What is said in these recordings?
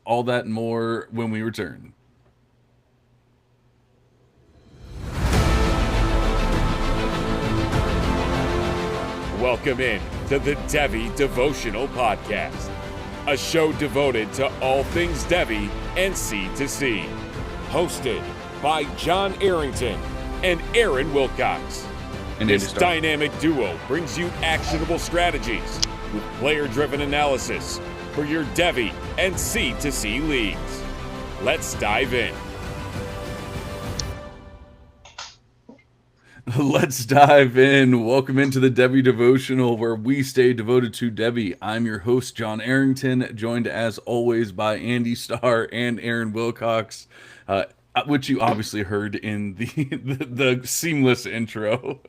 All that and more when we return. Welcome in to the Devy Devotional Podcast, a show devoted to all things Devy and C2C. Hosted by John Arrington and Aaron Wilcox. And This dynamic duo brings you actionable strategies with player-driven analysis for your Devy and C2C leagues. Let's dive in. Let's dive in. Welcome into the Devy Devotional, where we stay devoted to Devy. I'm your host, John Arrington, joined as always by Andy Starr and Aaron Wilcox, which you obviously heard in the seamless intro.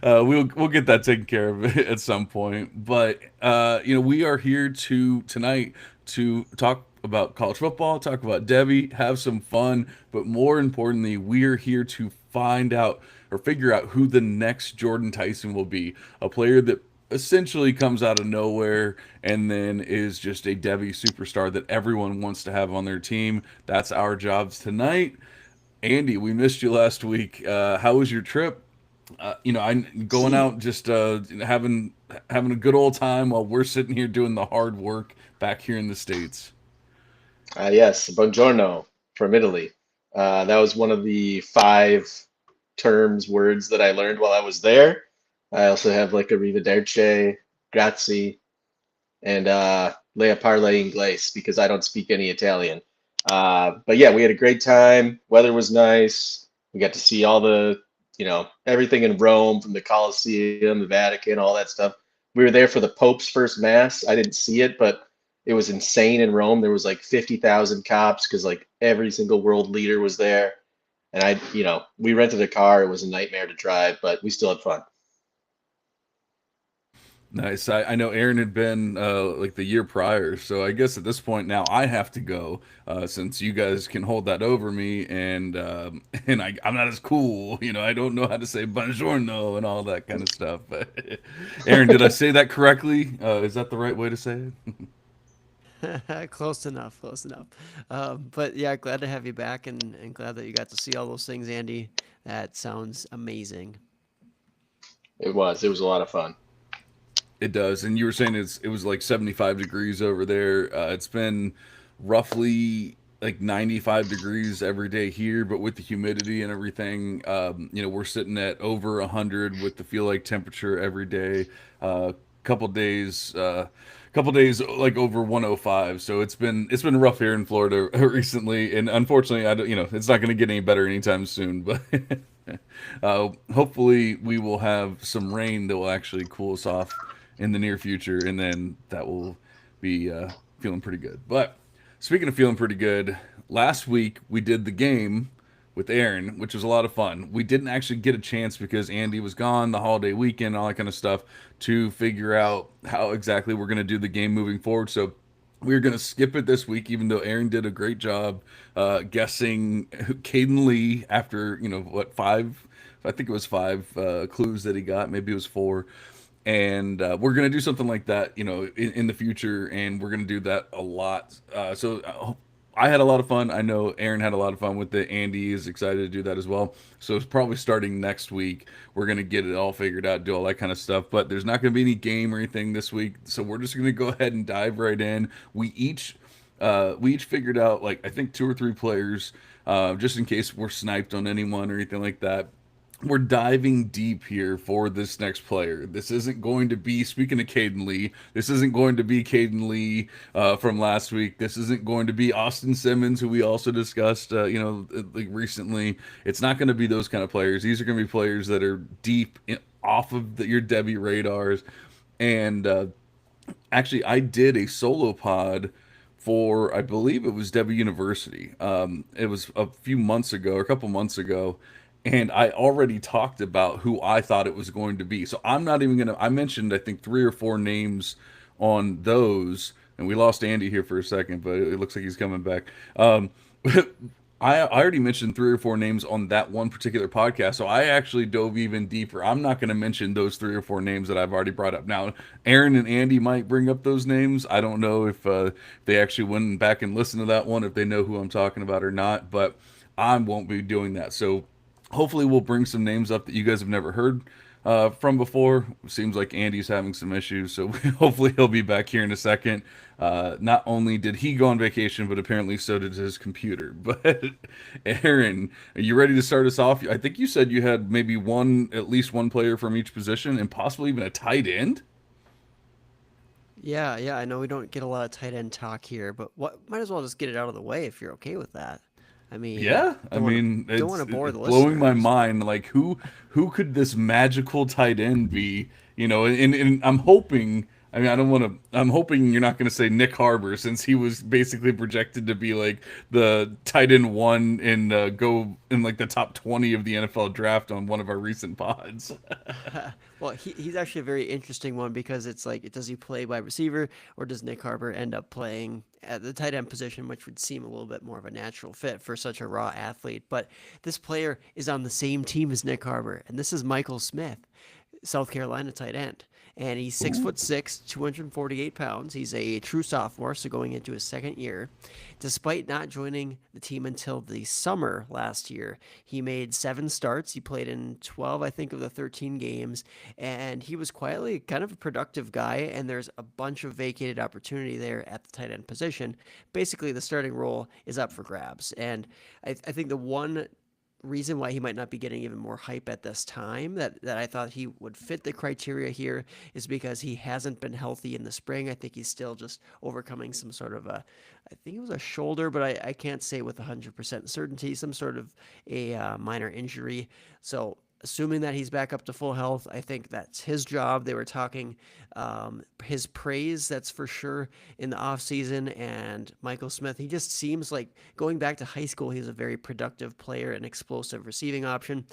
We'll get that taken care of at some point. But we are here tonight to talk about college football, talk about Devy, have some fun, but more importantly, we are here to find out or figure out who the next Jordan Tyson will be. A player that essentially comes out of nowhere and then is just a Devy superstar that everyone wants to have on their team. That's our jobs tonight. Andy, we missed you last week. How was your trip? I'm going out just having a good old time while we're sitting here doing the hard work back here in the States. Yes, buongiorno from Italy. That was one of the five words that I learned while I was there. I also have like arrivederci, grazie, and le parle inglese because I don't speak any Italian. But yeah, we had a great time. Weather was nice. We got to see all everything in Rome, from the Colosseum, the Vatican, all that stuff. We were there for the Pope's first mass. I didn't see it, but it was insane in Rome. There was like 50,000 cops because like every single world leader was there. And we rented a car. It was a nightmare to drive, but we still had fun. Nice. I know Aaron had been like the year prior, so I guess at this point now I have to go since you guys can hold that over me, and I'm not as cool. I don't know how to say buongiorno and all that kind of stuff. But Aaron, did I say that correctly? Is that the right way to say it? Close enough, close enough. But yeah, glad to have you back and glad that you got to see all those things, Andy. That sounds amazing. It was a lot of fun. It does, and you were saying it was like 75 degrees over there. It's been roughly like 95 degrees every day here, but with the humidity and everything, we're sitting at over 100 with the feel like temperature every day. Couple days, couple days like over 105. So it's been rough here in Florida recently, and unfortunately, I don't, it's not going to get any better anytime soon. But hopefully, we will have some rain that will actually cool us off in the near future, and then that will be feeling pretty good. But speaking of feeling pretty good, last week we did the game with Aaron, which was a lot of fun. We didn't actually get a chance because Andy was gone, the holiday weekend, all that kind of stuff, to figure out how exactly we're going to do the game moving forward. So we're going to skip it this week, even though Aaron did a great job guessing Caden Lee after, five, I think it was five clues that he got. Maybe it was four. And we're going to do something like that, in the future, and we're going to do that a lot. So I had a lot of fun. I know Aaron had a lot of fun with it. Andy is excited to do that as well. So it's probably starting next week. We're going to get it all figured out, do all that kind of stuff. But there's not going to be any game or anything this week. So we're just going to go ahead and dive right in. We each figured out, like, I think two or three players, just in case we're sniped on anyone or anything like that. We're diving deep here for this next player. This isn't going to be, speaking of Caden Lee, this isn't going to be Caden Lee from last week. This isn't going to be Austin Simmons, who we also discussed, like recently. It's not going to be those kind of players. These are going to be players that are deep off of your Devy radars. And actually, I did a solo pod for, I believe it was Devy University. It was a few months ago, or a couple months ago, and I already talked about who I thought it was going to be. So I'm not even gonna. I mentioned I think three or four names on those, and we lost Andy here for a second, but it looks like he's coming back. I already mentioned 3 or 4 names on that one particular podcast, so I actually dove even deeper. I'm not going to mention those 3 or 4 names that I've already brought up. Now, Aaron and Andy might bring up those names. I don't know if they actually went back and listened to that one, if they know who I'm talking about or not, but I won't be doing that. So hopefully, we'll bring some names up that you guys have never heard from before. Seems like Andy's having some issues, so hopefully he'll be back here in a second. Not only did he go on vacation, but apparently so did his computer. But Aaron, are you ready to start us off? I think you said you had maybe at least one player from each position, and possibly even a tight end. Yeah, yeah, I know we don't get a lot of tight end talk here, but what might as well just get it out of the way if you're okay with that. I mean, Yeah, I mean don't want to bore it's the blowing my listeners. mind. Like who could this magical tight end be? And I'm hoping. I mean, I don't want to. I'm hoping you're not going to say Nick Harbor, since he was basically projected to be like the tight end one and go in like the top 20 of the NFL draft on one of our recent pods. Well, he's actually a very interesting one because it's like, does he play wide receiver or does Nick Harbor end up playing at the tight end position, which would seem a little bit more of a natural fit for such a raw athlete. But this player is on the same team as Nick Harbor, and this is Michael Smith, South Carolina tight end. And he's 6'6", 248 pounds. He's a true sophomore, so going into his second year. Despite not joining the team until the summer last year, he made 7 starts. He played in 12, I think, of the 13 games, and he was quietly kind of a productive guy. And there's a bunch of vacated opportunity there at the tight end position. Basically, the starting role is up for grabs. And I think the one reason why he might not be getting even more hype at this time that I thought he would fit the criteria here is because he hasn't been healthy in the spring. I think he's still just overcoming some sort of I think it was a shoulder, but I can't say with 100% certainty, some sort of a minor injury. So assuming that he's back up to full health, I think that's his job. They were talking his praise, that's for sure, in the offseason. And Michael Smith, he just seems like going back to high school, he's a very productive player, an explosive receiving option.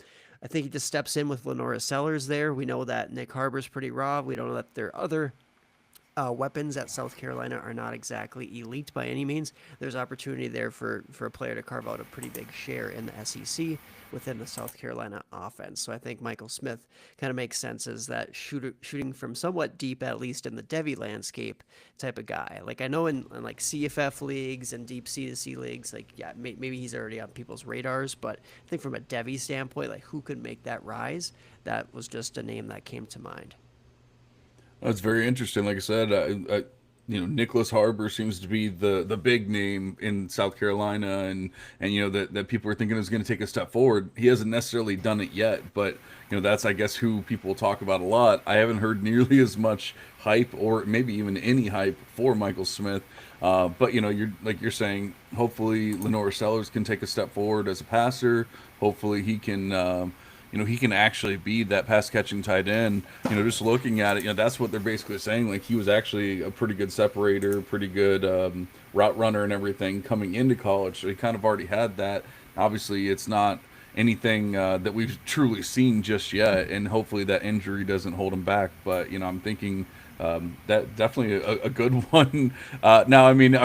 I think he just steps in with Lenora Sellers there. We know that Nick Harbor's pretty raw. We don't know that there are other weapons at South Carolina are not exactly elite by any means. There's opportunity there for a player to carve out a pretty big share in the SEC within the South Carolina offense. So I think Michael Smith kind of makes sense as that shooting from somewhat deep, at least in the Devy landscape type of guy. Like I know in like CFF leagues and deep C2C leagues, like yeah, maybe he's already on people's radars, but I think from a Devy standpoint, like who could make that rise? That was just a name that came to mind. That's very interesting. Like I said, Nicholas Harbor seems to be the big name in South Carolina, and that people are thinking is going to take a step forward. He hasn't necessarily done it yet, but that's, I guess, who people talk about a lot. I haven't heard nearly as much hype, or maybe even any hype, for Michael Smith. But you're saying, hopefully Lenore Sellers can take a step forward as a passer. Hopefully he can. He can actually be that pass catching tight end. Just looking at it, that's what they're basically saying. Like, he was actually a pretty good separator, pretty good route runner and everything coming into college. So he kind of already had that. Obviously, it's not anything that we've truly seen just yet, and hopefully that injury doesn't hold him back. But I'm thinking that definitely a good one. Now, I mean,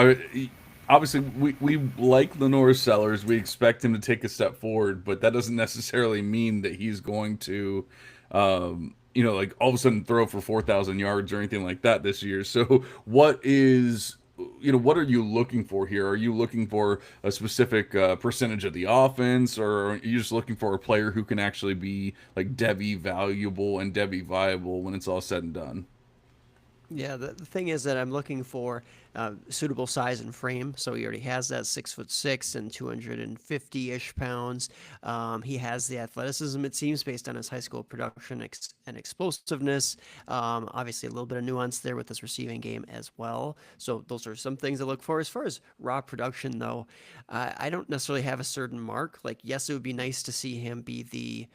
obviously we like Lenore Sellers. We expect him to take a step forward, but that doesn't necessarily mean that he's going to, like all of a sudden throw for 4,000 yards or anything like that this year. So what are you looking for here? Are you looking for a specific percentage of the offense, or are you just looking for a player who can actually be like Devy valuable and Devy viable when it's all said and done? Yeah, the thing is that I'm looking for suitable size and frame. So he already has that 6'6" and 250-ish pounds. He has the athleticism, it seems, based on his high school production and explosiveness. Obviously, a little bit of nuance there with his receiving game as well. So those are some things I look for. As far as raw production, though, I don't necessarily have a certain mark. Like, yes, it would be nice to see him be the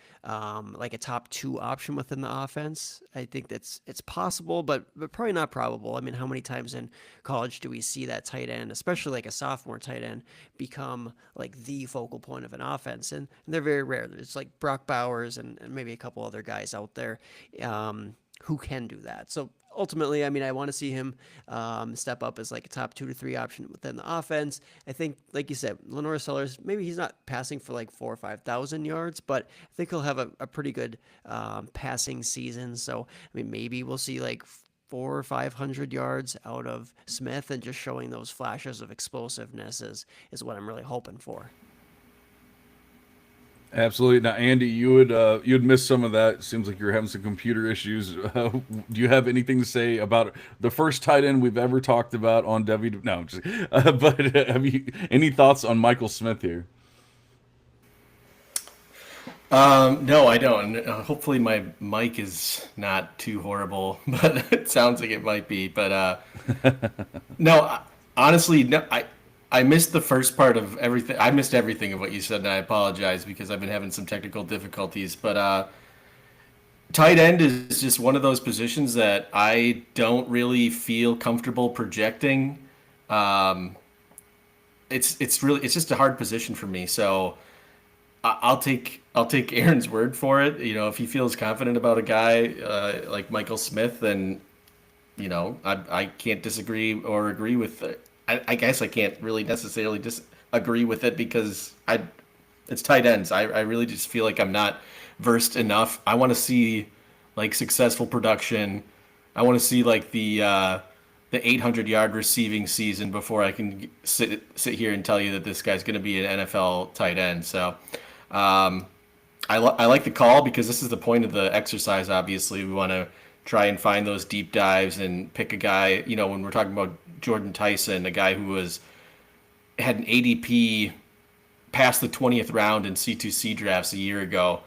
like a top 2 option within the offense. I think it's possible, but probably not probable. I mean, how many times in college do we see that tight end, especially like a sophomore tight end, become like the focal point of an offense? And they're very rare. It's like Brock Bowers and maybe a couple other guys out there who can do that. So ultimately, I mean, I want to see him step up as like a top 2 to 3 option within the offense. I think, like you said, Lenore Sellers, maybe he's not passing for like 4 or 5 thousand yards, but I think he'll have a pretty good passing season. So, I mean, maybe we'll see like 400 or 500 yards out of Smith, and just showing those flashes of explosiveness is what I'm really hoping for. Absolutely. Now, Andy, you would miss some of that. Seems like you're having some computer issues. Do you have anything to say about the first tight end we've ever talked about on Devy? No, just, but have you any thoughts on Michael Smith here? No, I don't. Hopefully, my mic is not too horrible, but it sounds like it might be. But no, honestly, no, I missed the first part of everything. I missed everything of what you said, and I apologize because I've been having some technical difficulties. But tight end is just one of those positions that I don't really feel comfortable projecting. Um, it's just a hard position for me. So I'll take Aaron's word for it. You know, if he feels confident about a guy like Michael Smith, then I can't disagree or agree with it. I guess I can't really necessarily disagree with it because it's tight ends. I really just feel like I'm not versed enough. I want to see like successful production. I want to see like the 800-yard receiving season before I can sit here and tell you that this guy's going to be an NFL tight end. So um, I like the call because this is the point of the exercise. Obviously, we want to try and find those deep dives and pick a guy. You know, when we're talking about Jordan Tyson, a guy who had an ADP past the 20th round in C2C drafts a year ago.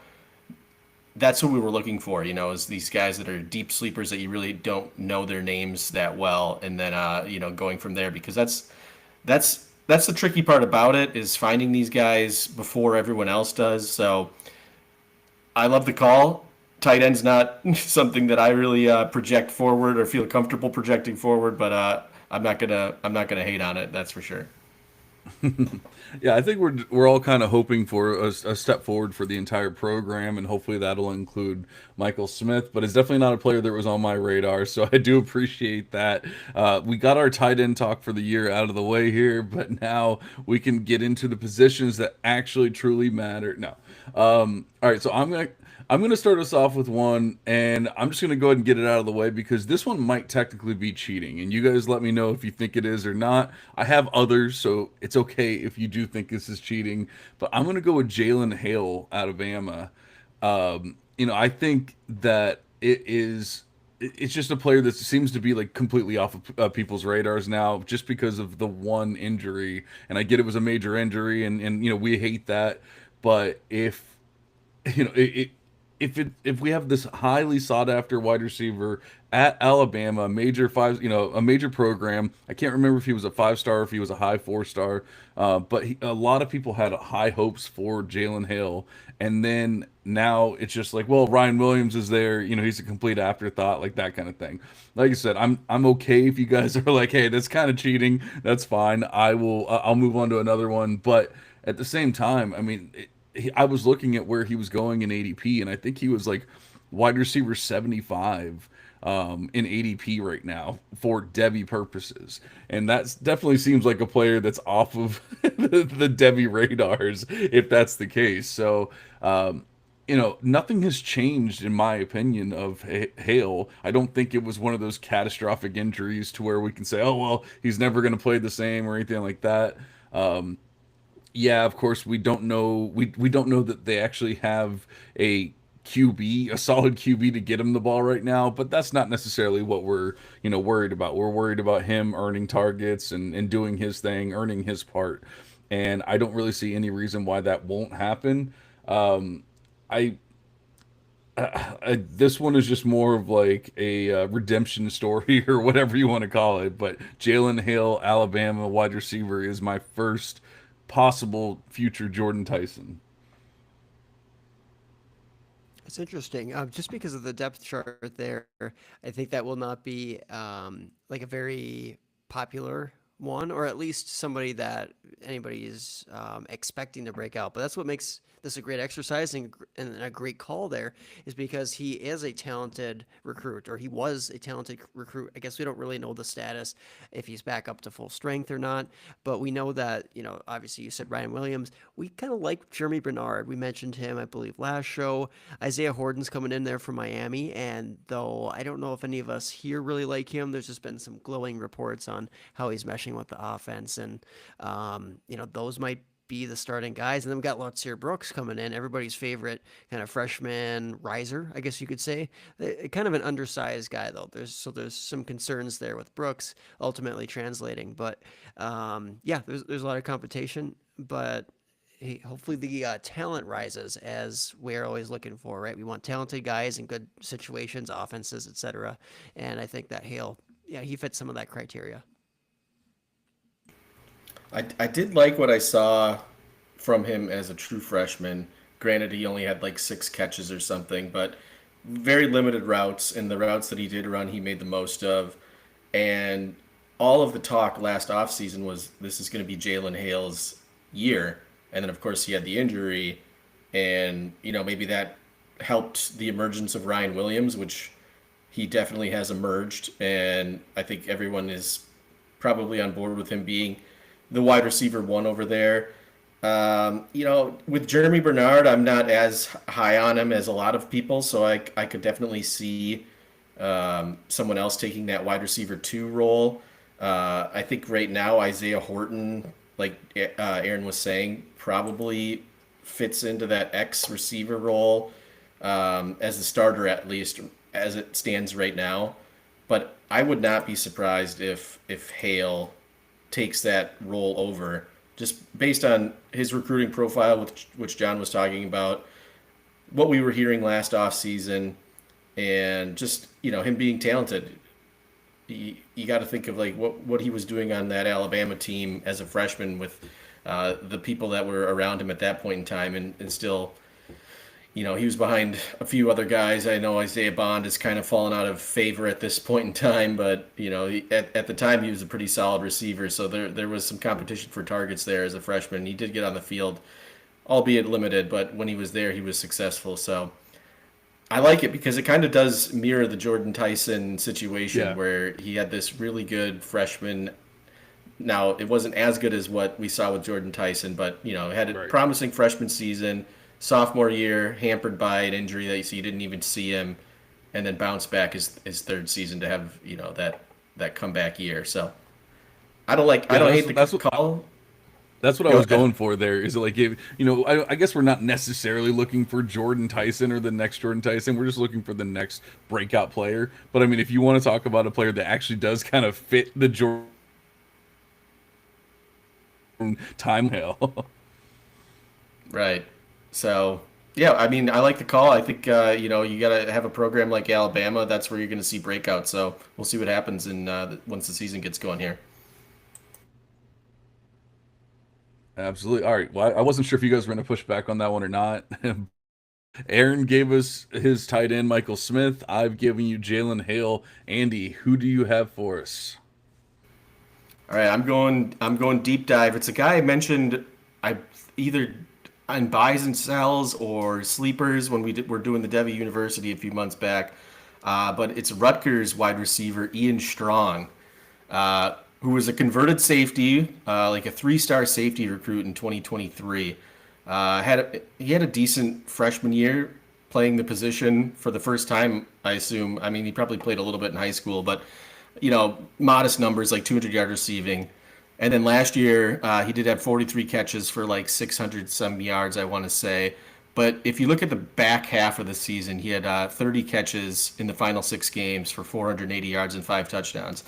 That's what we were looking for, is these guys that are deep sleepers that you really don't know their names that well, and then going from there because that's the tricky part about it is finding these guys before everyone else does. So I love the call. Tight end's not something that I really project forward or feel comfortable projecting forward, but I'm not gonna hate on it. That's for sure. Yeah, I think we're all kind of hoping for a step forward for the entire program, and hopefully that'll include Michael Smith. But it's definitely not a player that was on my radar, so I do appreciate that. We got our tight end talk for the year out of the way here, but now we can get into the positions that actually truly matter. No, all right, so I'm gonna start us off with one, and I'm just gonna go ahead and get it out of the way because this one might technically be cheating, and you guys let me know if you think it is or not. I have others, so it's okay if you do think this is cheating, but I'm gonna go with Jalen Hale out of Bama. I think that it's just a player that seems to be like completely off of people's radars now just because of the one injury. And I get it was a major injury, and we hate that, but you know it, if we have this highly sought after wide receiver at Alabama, a major program. I can't remember if he was a 5 star or if he was a high 4 star, but a lot of people had high hopes for Jalen Hale, and then now it's just like, well, Ryan Williams is there. He's a complete afterthought, like that kind of thing. Like I said, I'm okay if you guys are like, hey, that's kind of cheating. That's fine. I'll move on to another one, but at the same time, I mean. I was looking at where he was going in ADP, and I think he was like wide receiver 75 in ADP right now for Devy purposes. And that definitely seems like a player that's off of the Devy radars, if that's the case. So, nothing has changed in my opinion of Hale. I don't think it was one of those catastrophic injuries to where we can say, oh, well, he's never going to play the same or anything like that. Yeah, of course, we don't know. We don't know that they actually have a QB, a solid QB to get him the ball right now. But that's not necessarily what we're worried about. We're worried about him earning targets and doing his thing, earning his part. And I don't really see any reason why that won't happen. I this one is just more of like a redemption story or whatever you want to call it. But Jalen Hale, Alabama wide receiver, is my first possible future Jordan Tyson. It's interesting, just because of the depth chart there. I think that will not be like a very popular one, or at least somebody that anybody is expecting to break out. But that's what makes this a great exercise and a great call there, is because he is a talented recruit, or he was a talented recruit. I guess we don't really know the status if he's back up to full strength or not, but we know that, obviously you said Ryan Williams. We kind of like Jeremy Bernard. We mentioned him, I believe, last show. Isaiah Horton's coming in there from Miami, and though I don't know if any of us here really like him, there's just been some glowing reports on how he's meshing with the offense, and those might be the starting guys. And then we got Lotzier Brooks coming in, everybody's favorite kind of freshman riser, I guess you could say. Kind of an undersized guy though. There's some concerns there with Brooks ultimately translating, but there's a lot of competition, but hey, hopefully the talent rises, as we're always looking for, right? We want talented guys in good situations, offenses, etc. And I think that he fits some of that criteria. I did like what I saw from him as a true freshman. Granted, he only had like 6 catches or something, but very limited routes, and the routes that he did run, he made the most of. And all of the talk last offseason was this is going to be Jalen Hale's year. And then, of course, he had the injury, and, maybe that helped the emergence of Ryan Williams, which he definitely has emerged. And I think everyone is probably on board with him being the wide receiver 1 over there. With Jeremy Bernard, I'm not as high on him as a lot of people, so I could definitely see someone else taking that wide receiver 2 role. I think right now Isaiah Horton, like Aaron was saying, probably fits into that X receiver role as the starter, at least as it stands right now. But I would not be surprised if Hale takes that role over, just based on his recruiting profile, which John was talking about, what we were hearing last offseason, and just him being talented. You got to think of like what he was doing on that Alabama team as a freshman with the people that were around him at that point in time, and still, he was behind a few other guys. I know Isaiah Bond has kind of fallen out of favor at this point in time, but at the time he was a pretty solid receiver, so there was some competition for targets there as a freshman. He did get on the field, albeit limited, but when he was there, he was successful. So I like it because it kind of does mirror the Jordan Tyson situation, where he had this really good freshman. Now, it wasn't as good as what we saw with Jordan Tyson, but had a promising freshman season. Sophomore year, hampered by an injury that you didn't even see him, and then bounced back his third season to have that comeback year. So I don't hate the call. That's what I was going for there. Is like, I guess we're not necessarily looking for Jordan Tyson or the next Jordan Tyson. We're just looking for the next breakout player. But I mean, if you want to talk about a player that actually does kind of fit the Jordan time Hale. Right. So, yeah, I mean, I like the call. I think, you got to have a program like Alabama. That's where you're going to see breakout. So we'll see what happens once the season gets going here. Absolutely. All right. Well, I wasn't sure if you guys were going to push back on that one or not. Aaron gave us his tight end, Michael Smith. I've given you Jalen Hale. Andy, who do you have for us? All right, I'm going deep dive. It's a guy I mentioned either on buys and sells or sleepers when we're doing the Devy University a few months back. But it's Rutgers wide receiver Ian Strong, who was a converted safety, like a 3-star safety recruit in 2023. He had a decent freshman year playing the position for the first time, I assume. I mean, he probably played a little bit in high school, but modest numbers like 200-yard receiving. And then last year, he did have 43 catches for like 600 some yards, I want to say. But if you look at the back half of the season, he had 30 catches in the final 6 games for 480 yards and 5 touchdowns.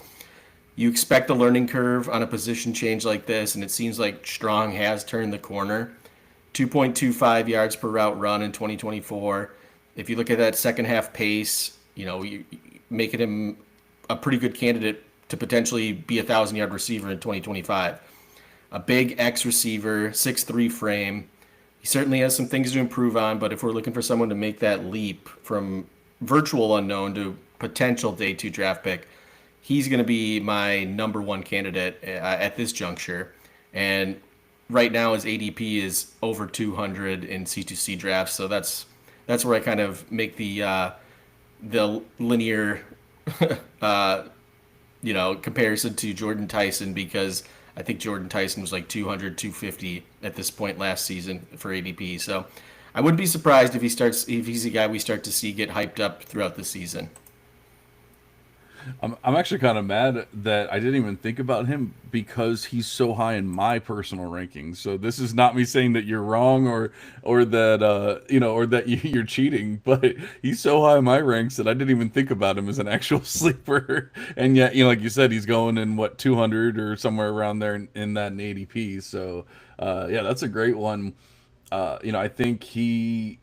You expect a learning curve on a position change like this, and it seems like Strong has turned the corner. 2.25 yards per route run in 2024. If you look at that second half pace, you making him a pretty good candidate to potentially be a 1,000-yard receiver in 2025. A big X receiver, 6'3" frame. He certainly has some things to improve on, but if we're looking for someone to make that leap from virtual unknown to potential day 2 draft pick, he's going to be my number 1 candidate at this juncture. And right now his ADP is over 200 in C2C drafts. So that's where I kind of make the linear uh, comparison to Jordan Tyson, because I think Jordan Tyson was like 200, 250 at this point last season for ADP. So I wouldn't be surprised if he's a guy we start to see get hyped up throughout the season. I'm actually kind of mad that I didn't even think about him because he's so high in my personal rankings. So this is not me saying that you're wrong or that or that you're cheating, but he's so high in my ranks that I didn't even think about him as an actual sleeper. And yet, like you said, he's going in what 200 or somewhere around there in that in ADP. So yeah, that's a great one. I think he's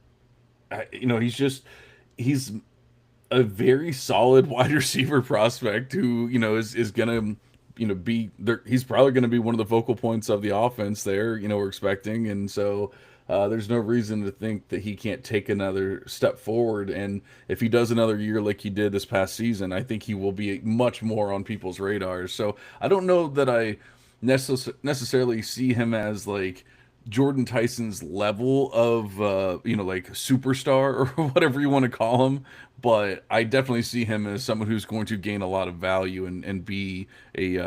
a very solid wide receiver prospect who is gonna be there. He's probably gonna be one of the focal points of the offense there. We're expecting, and so there's no reason to think that he can't take another step forward. And if he does another year like he did this past season, I think he will be much more on people's radars. So I don't know that I necessarily see him as like Jordan Tyson's level of like superstar or whatever you want to call him, but I definitely see him as someone who's going to gain a lot of value and be a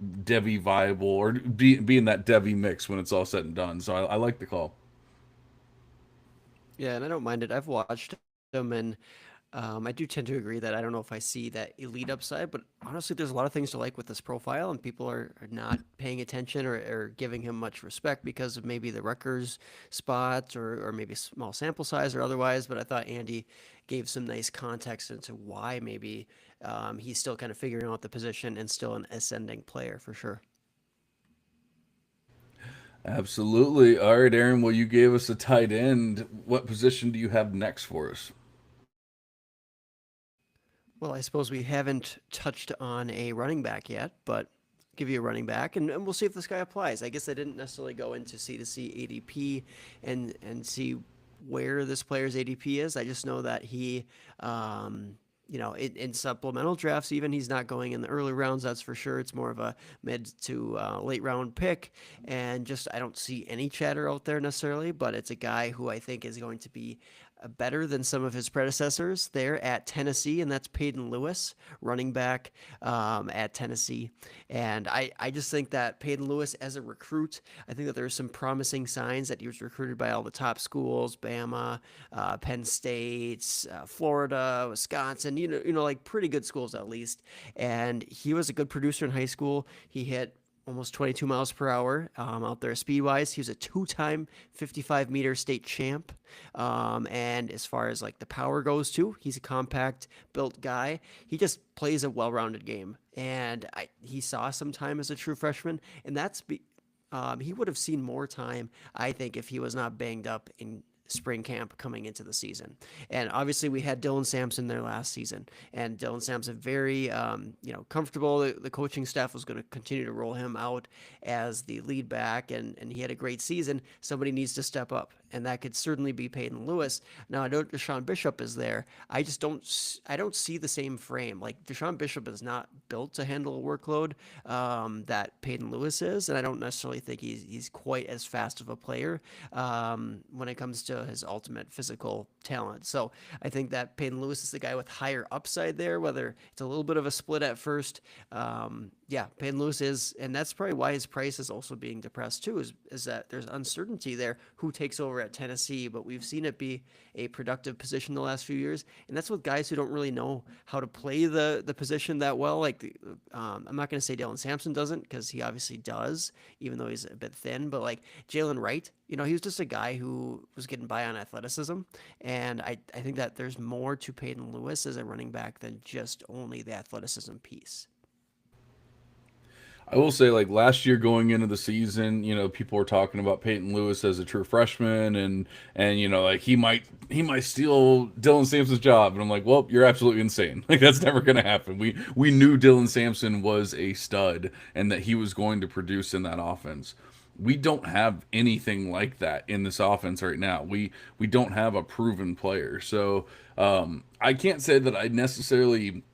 Devy viable or be in that Devy mix when it's all said and done. So I like the call. Yeah, and I don't mind it. I've watched him, and I do tend to agree that I don't know if I see that elite upside, but honestly, there's a lot of things to like with this profile, and people are not paying attention or giving him much respect because of maybe the Rutgers spot or maybe small sample size or otherwise. But I thought Andy gave some nice context into why maybe he's still kind of figuring out the position and still an ascending player for sure. Absolutely. All right, Aaron. Well, you gave us a tight end. What position do you have next for us? Well, I suppose we haven't touched on a running back yet, but give you a running back, and we'll see if this guy applies. I guess I didn't necessarily go into C to C ADP and see where this player's ADP is. I just know that he, in supplemental drafts, even he's not going in the early rounds. That's for sure. It's more of a mid to late round pick, and just I don't see any chatter out there necessarily. But it's a guy who I think is going to be better than some of his predecessors there at Tennessee, and that's Peyton Lewis, running back at Tennessee. And I just think that Peyton Lewis as a recruit, I think that there's some promising signs that he was recruited by all the top schools, Bama, Penn State, Florida, Wisconsin, like pretty good schools at least. And he was a good producer in high school. He hit almost 22 miles per hour out there speed wise. He was a two-time 55-meter state champ. And as far as like the power goes too, he's a compact built guy. He just plays a well-rounded game. And he saw some time as a true freshman, and he would have seen more time, I think, if he was not banged up in spring camp coming into the season. And obviously we had Dylan Sampson there last season, and Dylan Sampson very comfortable. The coaching staff was going to continue to roll him out as the lead back, and he had a great season. Somebody needs to step up, and that could certainly be Peyton Lewis. Now I know Deshaun Bishop is there. I don't see the same frame. Like Deshaun Bishop is not built to handle a workload that Peyton Lewis is, and I don't necessarily think he's quite as fast of a player when it comes to his ultimate physical talent. So I think that Peyton Lewis is the guy with higher upside there, whether it's a little bit of a split at first. Yeah, Peyton Lewis is, and that's probably why his price is also being depressed too, is that there's uncertainty there who takes over at Tennessee, but we've seen it be a productive position the last few years, and that's with guys who don't really know how to play the position that well. Like, I'm not going to say Dylan Sampson doesn't, because he obviously does, even though he's a bit thin, but like Jalen Wright, he was just a guy who was getting by on athleticism, and I think that there's more to Peyton Lewis as a running back than just only the athleticism piece. I will say, like last year going into the season, people were talking about Peyton Lewis as a true freshman, and like he might steal Dylan Sampson's job, and I'm like, well, you're absolutely insane. Like that's never gonna happen. We knew Dylan Sampson was a stud and that he was going to produce in that offense. We don't have anything like that in this offense right now. We don't have a proven player, so I can't say that I necessarily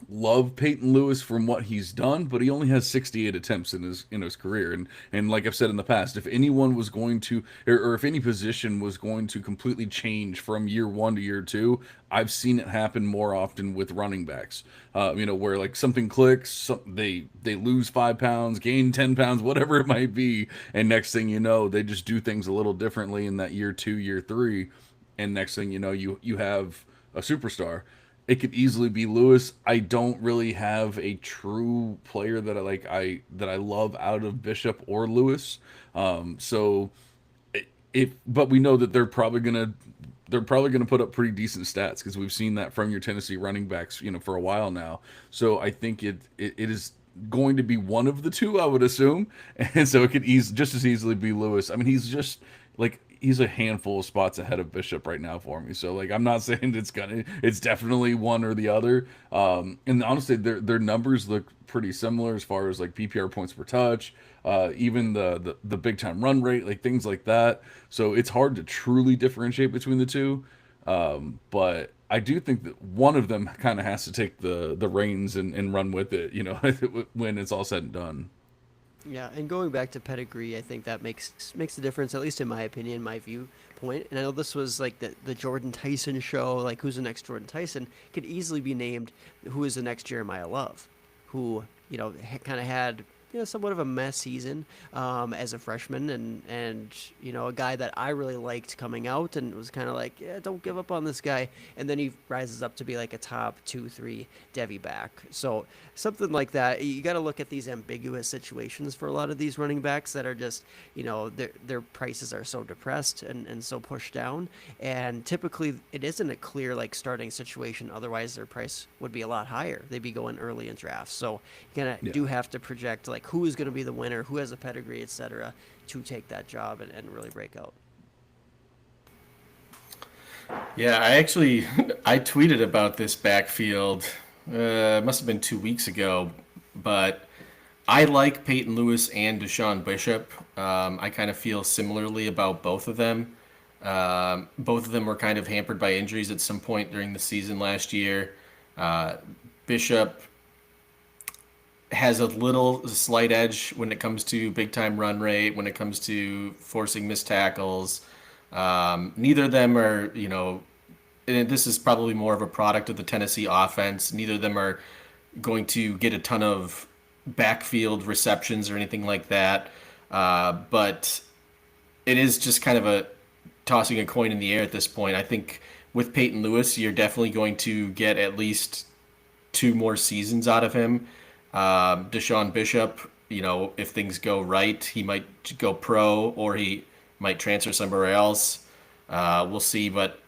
love Peyton Lewis from what he's done, but he only has 68 attempts in his career. And like I've said in the past, if anyone was going to, or if any position was going to completely change from year one to year two, I've seen it happen more often with running backs. Where like something clicks, they lose 5 pounds, gain 10 pounds, whatever it might be, and next thing you know, they just do things a little differently in that year two, year three, and next thing you know, you have a superstar. It could easily be Lewis. I don't really have a true player that I love out of Bishop or Lewis. So if but we know that they're probably gonna put up pretty decent stats because we've seen that from your Tennessee running backs, for a while now. So I think it is going to be one of the two, I would assume, and so it could just as easily be Lewis. I mean, he's just like he's a handful of spots ahead of Bishop right now for me. So like I'm not saying it's definitely one or the other. And honestly, their numbers look pretty similar as far as like PPR points per touch, even the big time run rate, like things like that. So it's hard to truly differentiate between the two. But I do think that one of them kind of has to take the reins and run with it, when it's all said and done. Yeah, and going back to pedigree, I think that makes the difference, at least in my opinion, my viewpoint. And I know this was like the Jordan Tyson show, like who's the next Jordan Tyson, could easily be named who is the next Jeremiah Love, who, kind of had, somewhat of a mess season as a freshman, and a guy that I really liked coming out, and was kind of like, yeah, don't give up on this guy, and then he rises up to be like a top 2-3 Devy back. So something like that. You got to look at these ambiguous situations for a lot of these running backs that are just, their prices are so depressed and so pushed down, and typically it isn't a clear like starting situation. Otherwise, their price would be a lot higher. They'd be going early in drafts. So you kind of do have to project like who is going to be the winner, who has a pedigree, etc., to take that job and really break out. Yeah, I actually I tweeted about this backfield. It must have been 2 weeks ago, but I like Peyton Lewis and Deshaun Bishop. I kind of feel similarly about both of them. Both of them were kind of hampered by injuries at some point during the season last year. Bishop has a slight edge when it comes to big time run rate, when it comes to forcing missed tackles. Neither of them are, and this is probably more of a product of the Tennessee offense. Neither of them are going to get a ton of backfield receptions or anything like that. But it is just kind of a tossing a coin in the air at this point. I think with Peyton Lewis, you're definitely going to get at least 2 more seasons out of him. Deshaun Bishop, if things go right, he might go pro or he might transfer somewhere else. We'll see. But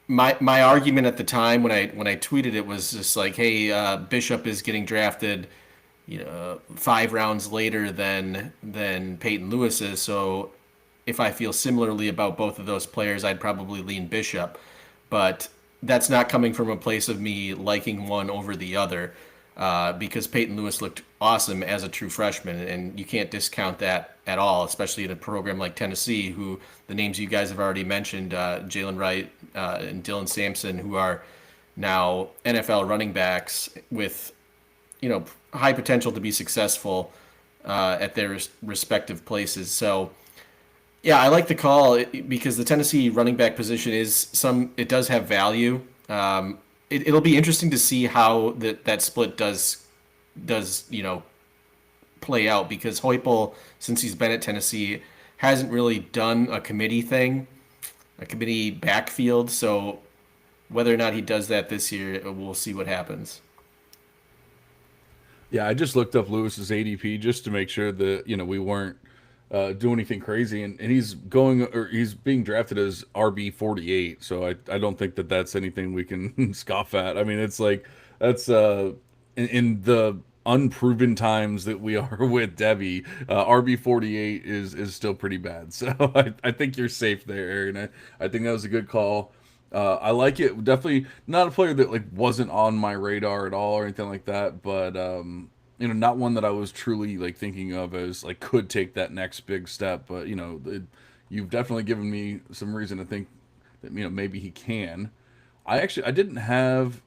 my argument at the time when I tweeted it was just like, hey, Bishop is getting drafted, 5 rounds later than Peyton Lewis is. So if I feel similarly about both of those players, I'd probably lean Bishop. But that's not coming from a place of me liking one over the other. Because Peyton Lewis looked awesome as a true freshman, and you can't discount that at all, especially in a program like Tennessee, who the names you guys have already mentioned, Jalen Wright and Dylan Sampson, who are now NFL running backs with, high potential to be successful at their respective places. So, yeah, I like the call because the Tennessee running back position it does have value. It'll be interesting to see how that split does play out because Heupel, since he's been at Tennessee, hasn't really done a committee backfield. So whether or not he does that this year, we'll see what happens. Yeah, I just looked up Lewis's ADP just to make sure that we weren't do anything crazy, and he's being drafted as RB 48. So I don't think that that's anything we can scoff at. I mean, it's like that's in the unproven times that we are with Devy, RB 48 is still pretty bad. So I think you're safe there, Aaron. I think that was a good call. I like it. Definitely not a player that like wasn't on my radar at all or anything like that, but not one that I was truly like thinking of as like could take that next big step. But you've definitely given me some reason to think that maybe he can. I didn't have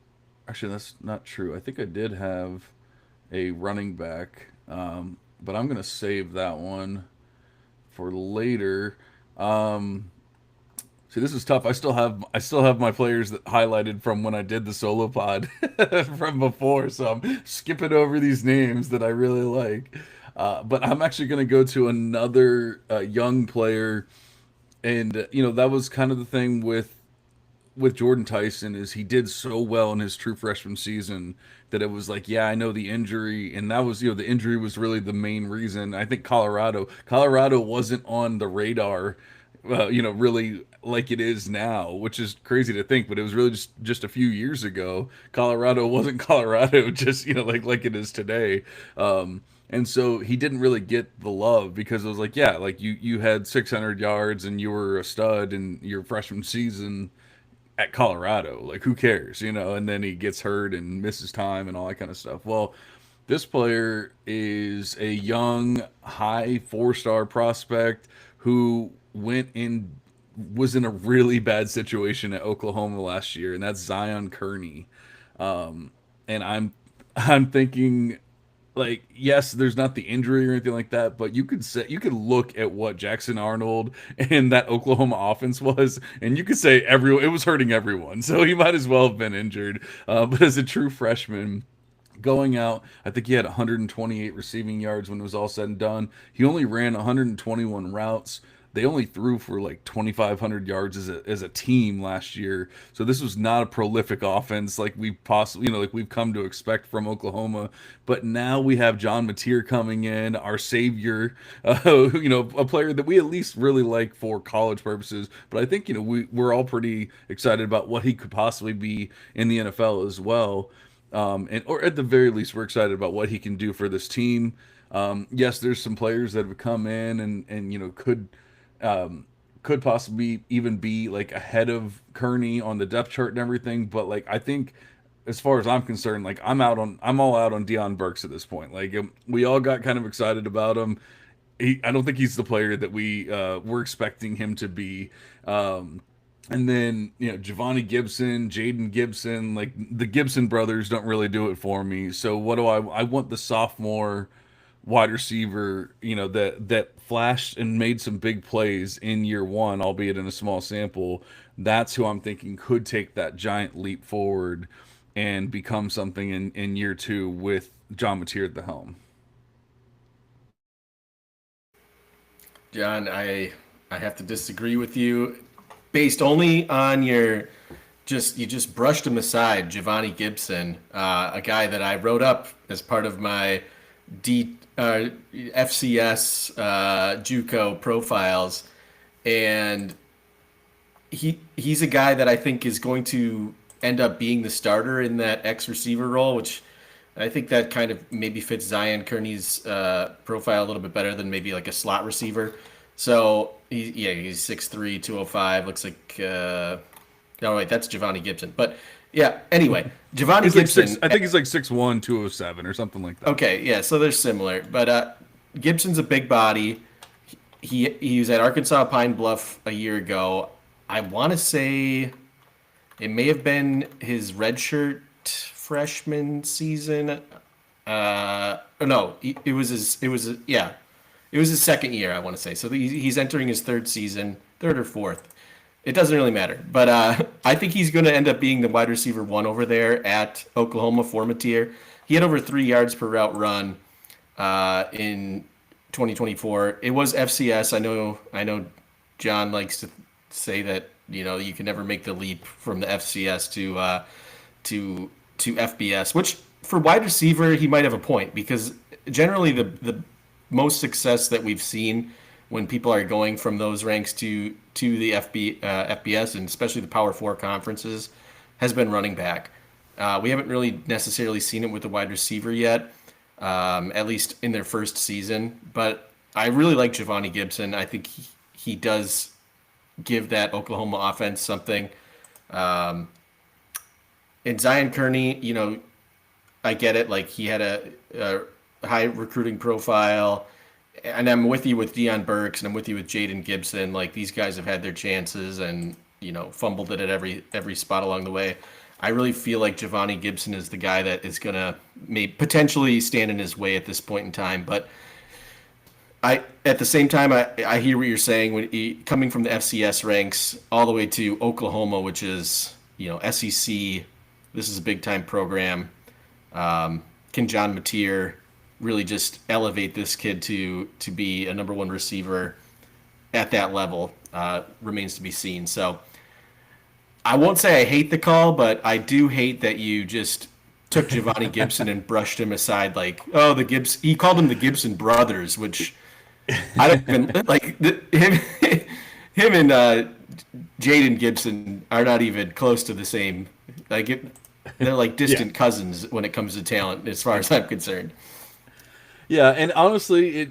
Actually, that's not true. I think I did have a running back, but I'm gonna save that one for later. Um, See, this is tough. I still have my players that highlighted from when I did the solo pod from before, so I'm skipping over these names that I really like. But I'm actually going to go to another young player, and that was kind of the thing with Jordan Tyson is he did so well in his true freshman season that it was like, yeah, I know the injury, and that was the injury was really the main reason. I think Colorado wasn't on the radar, really like it is now, which is crazy to think, but it was really just a few years ago. Colorado wasn't Colorado, just like it is today. And so he didn't really get the love because it was like, yeah, like you had 600 yards and you were a stud in your freshman season at Colorado. Like, who cares, And then he gets hurt and misses time and all that kind of stuff. Well, this player is a young, high 4-star prospect who was in a really bad situation at Oklahoma last year, and that's Zion Kearney. And I'm thinking, like, yes, there's not the injury or anything like that, but you could look at what Jackson Arnold and that Oklahoma offense was, and you could say it was hurting everyone. So he might as well have been injured. But as a true freshman, going out, I think he had 128 receiving yards when it was all said and done. He only ran 121 routes. They only threw for like 2,500 yards as a team last year. So this was not a prolific offense like we possibly, like we've come to expect from Oklahoma. But now we have John Mateer coming in, our savior, a player that we at least really like for college purposes. But I think, we're all pretty excited about what he could possibly be in the NFL as well. Or at the very least, we're excited about what he can do for this team. Yes, there's some players that have come in and could possibly even be like ahead of Kearney on the depth chart and everything. But like, I think as far as I'm concerned, like I'm all out on Deion Burks at this point. Like, we all got kind of excited about him. I don't think he's the player that we were expecting him to be. And then, Giovanni Gibson, Jaden Gibson, like the Gibson brothers don't really do it for me. So what do I want the sophomore wide receiver, that flashed and made some big plays in year one, albeit in a small sample. That's who I'm thinking could take that giant leap forward and become something in year two with John Mateer at the helm. John, I have to disagree with you based only on you just brushed him aside, Giovanni Gibson, a guy that I wrote up as part of my FCS JUCO profiles, and he's a guy that I think is going to end up being the starter in that X receiver role, which I think that kind of maybe fits Zion Kearney's profile a little bit better than maybe like a slot receiver. So he's 6'3", 205. Looks like no wait, that's Giovanni Gibson. But yeah, anyway, Giovanni He's like Gibson. I think he's like 6'1", 207 or something like that. Okay, yeah, so they're similar, but Gibson's a big body. He was at Arkansas Pine Bluff a year ago. I want to say it may have been his redshirt freshman season. No, it was his second year. I want to say so. He's entering his third or fourth. It doesn't really matter, but I think he's going to end up being the wide receiver one over there at Oklahoma for Mateer. He had over 3 yards per route run in 2024. It was FCS. I know. John likes to say that you can never make the leap from the FCS to FBS, which for wide receiver he might have a point because generally the most success that we've seen when people are going from those ranks to the FBS and especially the Power 4 conferences has been running back. We haven't really necessarily seen it with the wide receiver yet, at least in their first season. But I really like Giovanni Gibson. I think he does give that Oklahoma offense something. And Zion Kearney, I get it. Like he had a high recruiting profile. And I'm with you with Deion Burks, and I'm with you with Jaden Gibson. Like these guys have had their chances, and fumbled it at every spot along the way. I really feel like Giovanni Gibson is the guy that is going to potentially stand in his way at this point in time. But at the same time, I hear what you're saying when coming from the FCS ranks all the way to Oklahoma, which is, SEC. This is a big time program. Can John Mateer really just elevate this kid to be a number one receiver at that level? Remains to be seen. So I won't say I hate the call, but I do hate that you just took Giovanni Gibson and brushed him aside like, oh, the Gibbs. He called them the Gibson brothers, which I don't even like. Him and Jaden Gibson are not even close to the same. They're like distant cousins when it comes to talent, as far as I'm concerned. Yeah, and honestly,